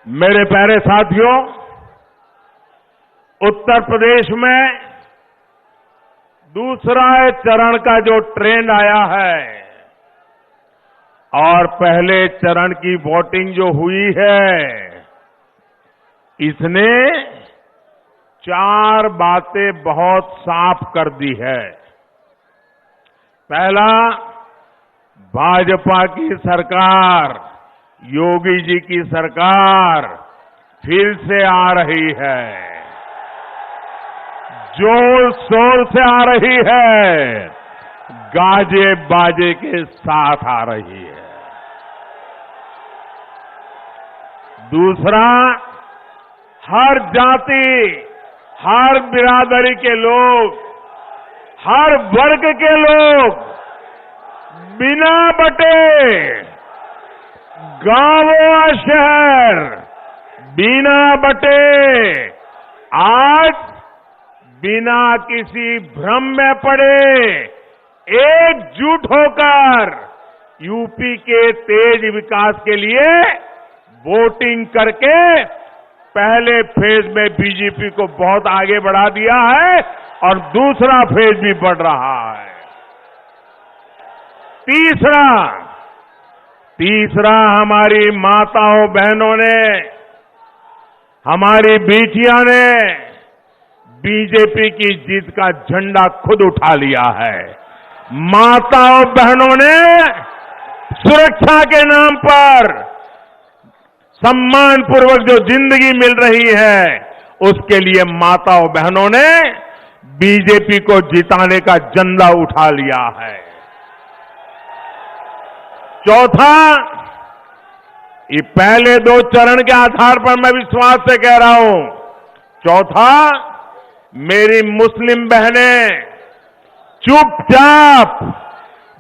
मेरे प्यारे साथियों, उत्तर प्रदेश में दूसरा चरण का जो ट्रेंड आया है और पहले चरण की वोटिंग जो हुई है, इसने 4 बातें बहुत साफ कर दी है। पहला, भाजपा की सरकार, योगी जी की सरकार फिर से आ रही है, जोर शोर से आ रही है, गाजे बाजे के साथ आ रही है। दूसरा, हर जाति, हर बिरादरी के लोग, हर वर्ग के लोग बिना बटे, गांव और शहर बिना बटे आज बिना किसी भ्रम में पड़े एकजुट होकर यूपी के तेज विकास के लिए वोटिंग करके पहले फेज में बीजेपी को बहुत आगे बढ़ा दिया है और दूसरा फेज भी बढ़ रहा है। तीसरा हमारी माताओं बहनों ने, हमारी बेटियां ने बीजेपी की जीत का झंडा खुद उठा लिया है। माताओं बहनों ने सुरक्षा के नाम पर सम्मानपूर्वक जो जिंदगी मिल रही है, उसके लिए माताओं बहनों ने बीजेपी को जिताने का झंडा उठा लिया है। चौथा, ये पहले 2 चरण के आधार पर मैं विश्वास से कह रहा हूं, चौथा, मेरी मुस्लिम बहनें चुपचाप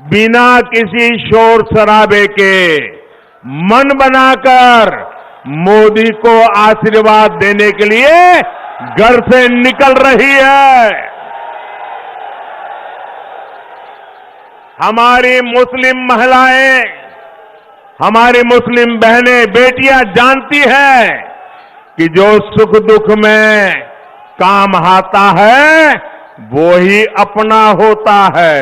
बिना किसी शोर शराबे के मन बनाकर मोदी को आशीर्वाद देने के लिए घर से निकल रही है। हमारी मुस्लिम महिलाएं, हमारी मुस्लिम बहनें, बेटियां जानती हैं कि जो सुख दुख में काम आता है वो ही अपना होता है।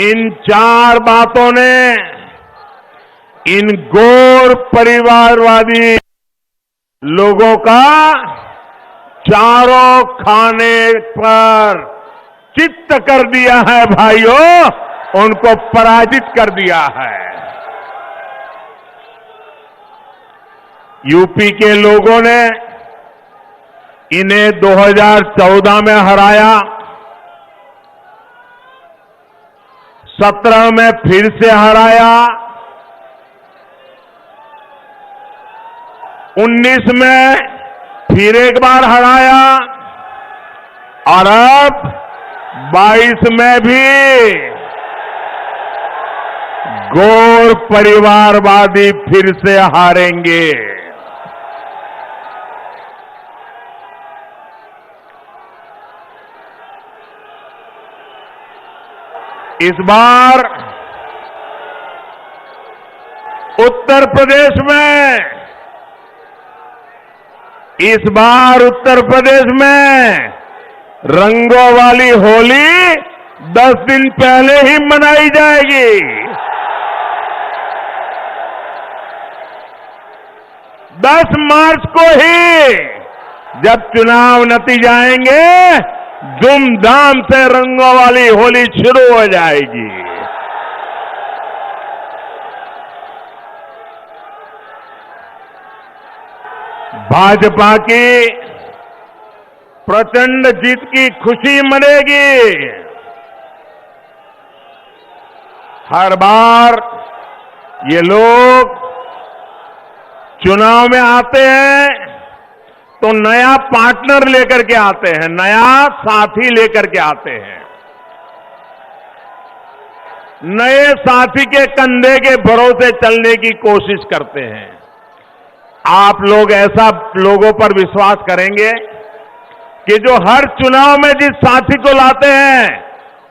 इन 4 बातों ने इन गौर परिवारवादी लोगों का चारों खाने पर चित्त कर दिया है भाइयों, उनको पराजित कर दिया है। यूपी के लोगों ने इन्हें 2014 में हराया, 17 में फिर से हराया, 19 में फिर एक बार हराया और अब 22 में भी गौर परिवारवादी फिर से हारेंगे। इस बार उत्तर प्रदेश में रंगों वाली होली 10 दिन पहले ही मनाई जाएगी। 10 मार्च को ही जब चुनाव नतीजे आएंगे, धूमधाम से रंगों वाली होली शुरू हो जाएगी। भाजपा की प्रचंड जीत की खुशी मनेगी। हर बार ये लोग चुनाव में आते हैं तो नया पार्टनर लेकर के आते हैं, नया साथी लेकर के आते हैं। नए साथी के कंधे के भरोसे चलने की कोशिश करते हैं। आप लोग ऐसा लोगों पर विश्वास करेंगे कि जो हर चुनाव में जिस साथी को लाते हैं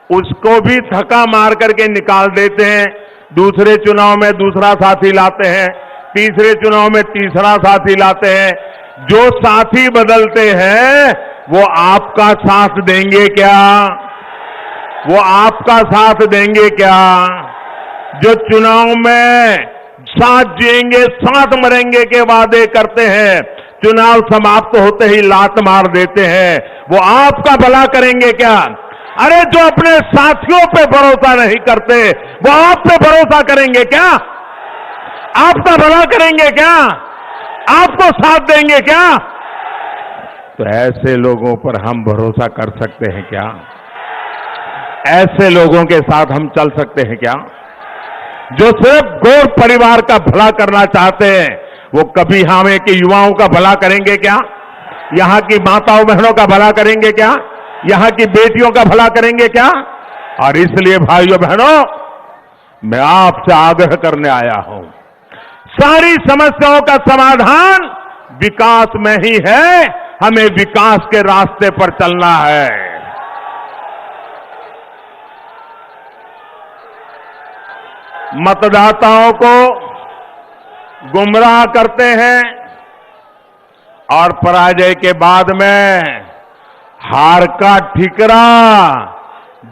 उसको भी धक्का मार करके निकाल देते हैं, दूसरे चुनाव में दूसरा साथी लाते हैं, तीसरे चुनाव में तीसरा साथी लाते हैं। जो साथी बदलते हैं वो आपका साथ देंगे क्या? वो आपका साथ देंगे क्या? जो चुनाव में साथ जिएंगे साथ मरेंगे के वादे करते हैं, चुनाव समाप्त होते ही लात मार देते हैं, वो आपका भला करेंगे क्या? अरे जो अपने साथियों पे भरोसा नहीं करते वो आप पे भरोसा करेंगे क्या? आपका भला करेंगे क्या? आपको साथ देंगे क्या? तो ऐसे लोगों पर हम भरोसा कर सकते हैं क्या? ऐसे लोगों के साथ हम चल सकते हैं क्या? जो सिर्फ गौर परिवार का भला करना चाहते हैं, वो कभी हमें के युवाओं का भला करेंगे क्या? यहां की माताओं बहनों का भला करेंगे क्या? यहां की बेटियों का भला करेंगे क्या? और इसलिए भाइयों बहनों, मैं आपसे आग्रह करने आया हूं, सारी समस्याओं का समाधान विकास में ही है, हमें विकास के रास्ते पर चलना है। मतदाताओं को गुमराह करते हैं और पराजय के बाद में हार का ठिकरा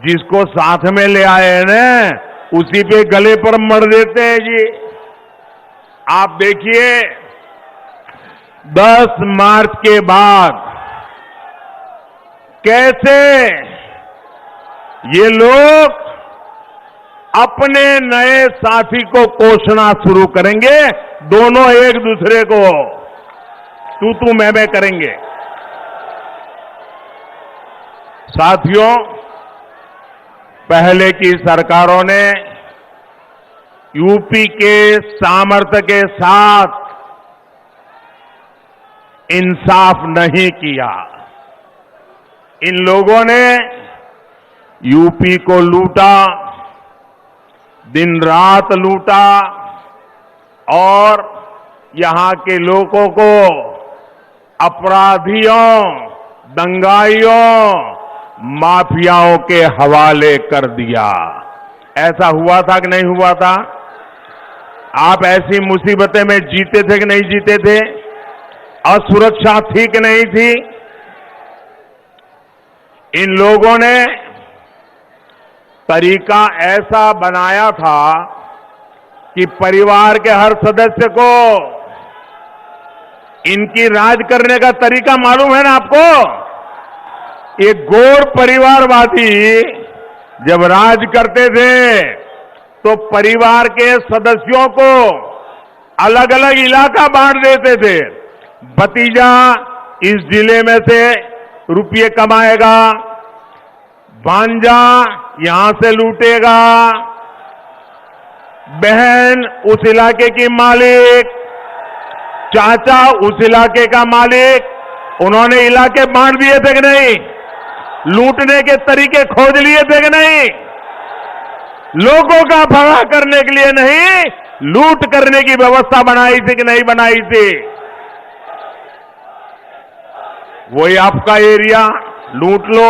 जिसको साथ में ले आए हैं ना, उसी पे गले पर मर देते हैं जी। आप देखिए 10 मार्च के बाद कैसे ये लोग अपने नए साथी को कोसना शुरू करेंगे, दोनों एक दूसरे को तू मैं करेंगे। साथियों, पहले की सरकारों ने यूपी के सामर्थ्य के साथ इंसाफ नहीं किया। इन लोगों ने यूपी को लूटा, दिन रात लूटा और यहां के लोगों को अपराधियों, दंगाइयों, माफियाओं के हवाले कर दिया। ऐसा हुआ था कि नहीं हुआ था? आप ऐसी मुसीबतें में जीते थे कि नहीं जीते थे? असुरक्षा थी कि नहीं थी? इन लोगों ने तरीका ऐसा बनाया था कि परिवार के हर सदस्य को इनकी राज करने का तरीका मालूम है ना आपको? ये गौर परिवारवादी जब राज करते थे तो परिवार के सदस्यों को अलग अलग इलाका बांट देते थे। भतीजा इस जिले में से रुपये कमाएगा, भांजा यहां से लूटेगा, बहन उस इलाके की मालिक, चाचा उस इलाके का मालिक। उन्होंने इलाके बांट दिए थे कि नहीं? लूटने के तरीके खोज लिए थे कि नहीं? लोगों का भला करने के लिए नहीं, लूट करने की व्यवस्था बनाई थी कि नहीं बनाई थी? वही आपका एरिया लूट लो।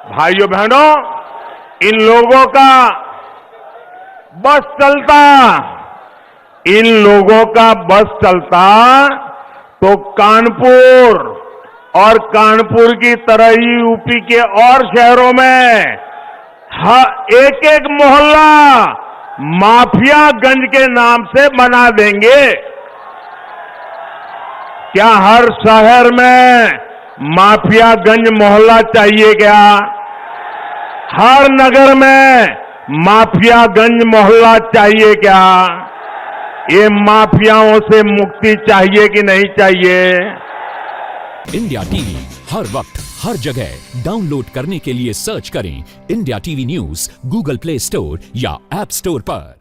भाइयों बहनों, इन लोगों का बस चलता, इन लोगों का बस चलता तो कानपुर और कानपुर की तरह ही यूपी के और शहरों में एक एक मोहल्ला माफियागंज के नाम से बना देंगे। क्या हर शहर में माफियागंज मोहल्ला चाहिए क्या? हर नगर में माफियागंज मोहल्ला चाहिए क्या? ये माफियाओं से मुक्ति चाहिए कि नहीं चाहिए? इंडिया टीवी हर वक्त हर जगह डाउनलोड करने के लिए सर्च करें India TV news Google play store या ऐप स्टोर पर।